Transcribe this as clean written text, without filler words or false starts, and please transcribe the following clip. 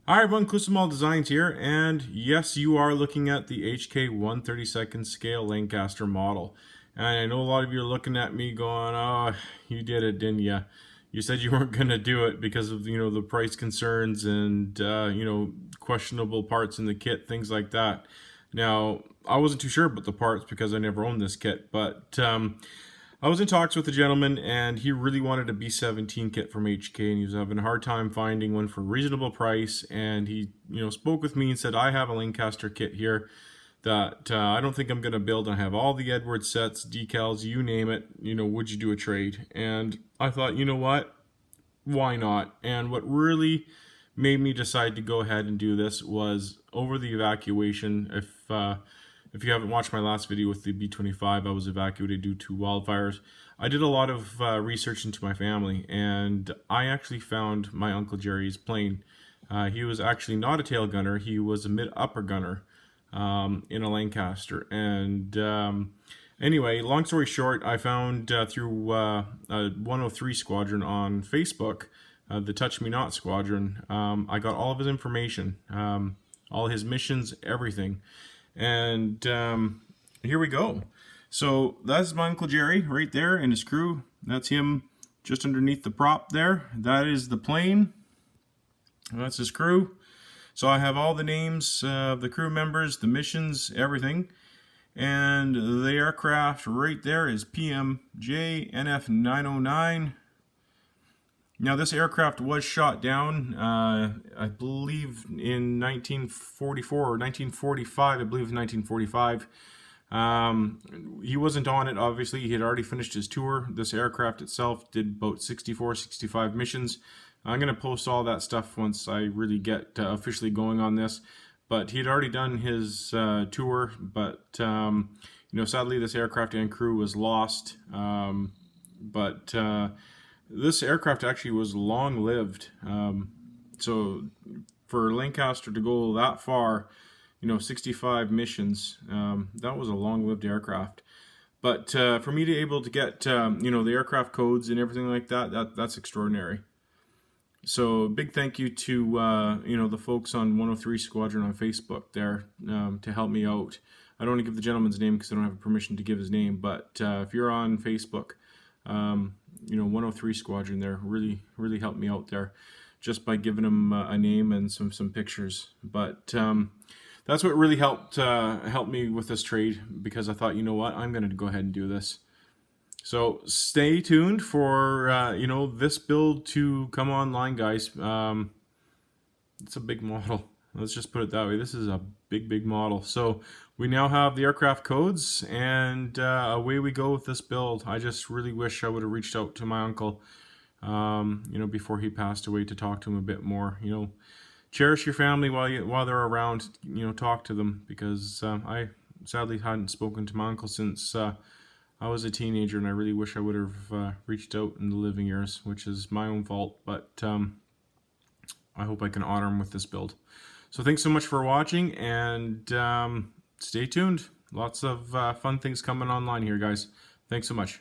Hi everyone, Kusamal Designs here, and yes, you are looking at the HK 1/32 scale Lancaster model. And I know a lot of you are looking at me going, "Oh, you did it, didn't you? You said you weren't going to do it because of the price concerns and questionable parts in the kit, things like that." Now, I wasn't too sure about the parts because I never owned this kit, but I was in talks with a gentleman, and he really wanted a B17 kit from HK, and he was having a hard time finding one for a reasonable price. And he, spoke with me and said, "I have a Lancaster kit here that I don't think I'm going to build. I have all the Edwards sets, decals, you name it. Would you do a trade?" And I thought, you know what? Why not? And what really made me decide to go ahead and do this was over the evacuation. If you haven't watched my last video with the B-25, I was evacuated due to wildfires. I did a lot of research into my family, and I actually found my Uncle Jerry's plane. He was actually not a tail gunner, he was a mid-upper gunner in a Lancaster. And anyway, long story short, I found through a 103 squadron on Facebook, the Touch Me Not squadron. I got all of his information, all his missions, everything. And here we go. So that's my Uncle Jerry right there and his crew. That's him just underneath the prop there. That is the plane. That's his crew. So I have all the names of the crew members, the missions, everything. And the aircraft right there is PMJ NF909. Now, this aircraft was shot down, I believe, in 1944 or 1945. I believe it was 1945. He wasn't on it, obviously. He had already finished his tour. This aircraft itself did about 64, 65 missions. I'm going to post all that stuff once I really get officially going on this. But he had already done his tour, but, sadly, this aircraft and crew was lost. This aircraft actually was long-lived. So for Lancaster to go that far, 65 missions, that was a long-lived aircraft. But for me to be able to get, the aircraft codes and everything like that, that's extraordinary. So big thank you to, the folks on 103 Squadron on Facebook there to help me out. I don't want to give the gentleman's name because I don't have permission to give his name, but if you're on Facebook, 103 Squadron there really helped me out there just by giving him a name and some pictures. But that's what really helped me with this trade, because I thought, you know what, I'm going to go ahead and do this. So stay tuned for this build to come online, guys. It's a big model. Let's just put it that way. This is a big model. So we now have the aircraft codes, and away we go with this build. I just really wish I would have reached out to my uncle, before he passed away, to talk to him a bit more. Cherish your family while they're around. Talk to them, because I sadly hadn't spoken to my uncle since I was a teenager, and I really wish I would have reached out in the living years, which is my own fault. But I hope I can honor him with this build. So thanks so much for watching, and stay tuned. Lots of fun things coming online here, guys. Thanks so much.